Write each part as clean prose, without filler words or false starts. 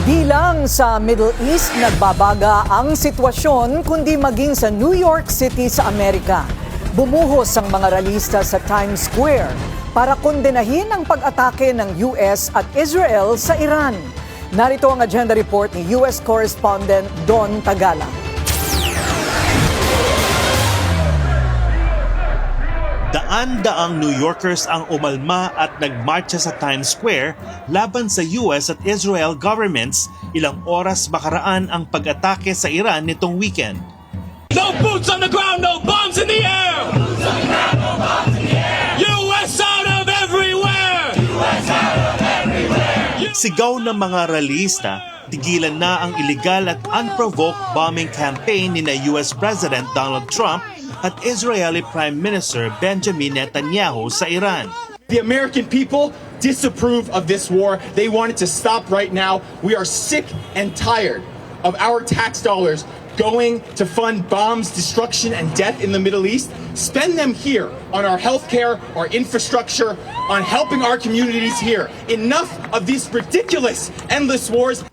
Di lang sa Middle East nagbabaga ang sitwasyon kundi maging sa New York City sa Amerika. Bumuhos ang mga ralista sa Times Square para kondenahin ang pag-atake ng US at Israel sa Iran. Narito ang agenda report ni US correspondent Don Tagala. Daan-daang New Yorkers ang umalma at nagmarcha sa Times Square laban sa US at Israel governments ilang oras makaraan ang pag-atake sa Iran nitong weekend. No boots on the ground, no bombs in the air! No boots on the ground, no bombs in the air! US out of everywhere! US out of everywhere! Sigaw ng mga ralista, tigilan na ang illegal at unprovoked bombing campaign ni US President Donald Trump at Israeli Prime Minister Benjamin Netanyahu sa Iran. The American people disapprove of this war. They want it to stop right now. We are sick and tired of our tax dollars going to fund bombs, destruction, and death in the Middle East. Spend them here on our healthcare, our infrastructure, on helping our communities here. Enough of these ridiculous, endless wars.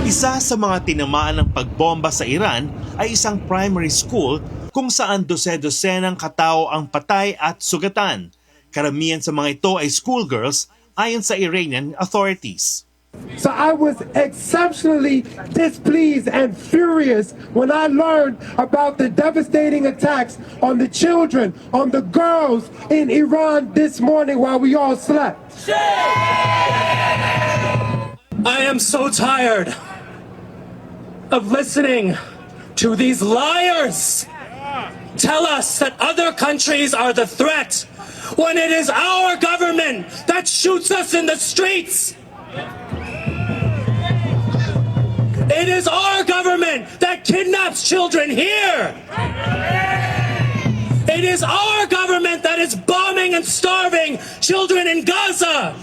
Isa sa mga tinamaan ng pagbomba sa Iran ay isang primary school kung saan dose-dosenang katao ang patay at sugatan. Karamihan sa mga ito ay schoolgirls ayon sa Iranian authorities. So I was exceptionally displeased and furious when I learned about the devastating attacks on the children, on the girls in Iran this morning while we all slept. I am so tired of listening to these liars tell us that other countries are the threat when it is our government that shoots us in the streets. It is our government that kidnaps children here. It is our government that is bombing and starving children in Gaza,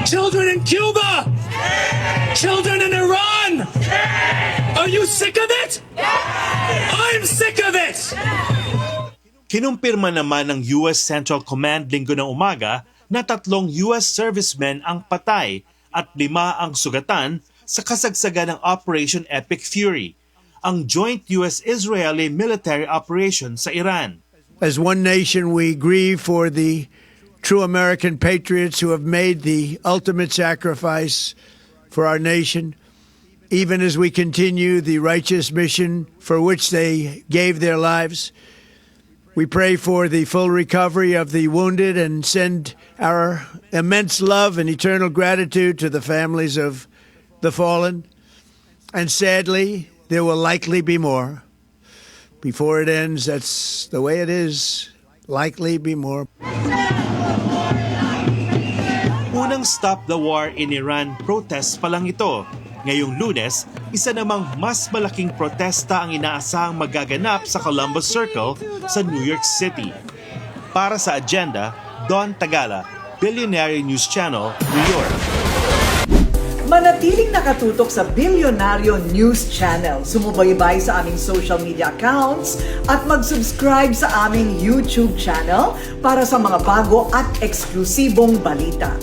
children in Cuba, children in Iran. Are you sick of it? I'm sick of it! Kinumpirma naman ng US Central Command linggo ng umaga na 3 US servicemen ang patay at 5 ang sugatan sa kasagsagan ng Operation Epic Fury, ang joint US-Israeli military operation sa Iran. As one nation, we grieve for the true American patriots who have made the ultimate sacrifice for our nation, even as we continue the righteous mission for which they gave their lives. We pray for the full recovery of the wounded and send our immense love and eternal gratitude to the families of the fallen. And sadly, there will likely be more. Before it ends, that's the way it is. Likely be more. Unang Stop the War in Iran protest pa lang ito. Ngayong Lunes, isa namang mas malaking protesta ang inaasahang magaganap sa Columbus Circle sa New York City. Para sa agenda, Don Tagala, Billionaire News Channel, New York. Manatiling nakatutok sa Billionario News Channel. Sumubaybay sa aming social media accounts at mag-subscribe sa aming YouTube channel para sa mga bago at eksklusibong balita.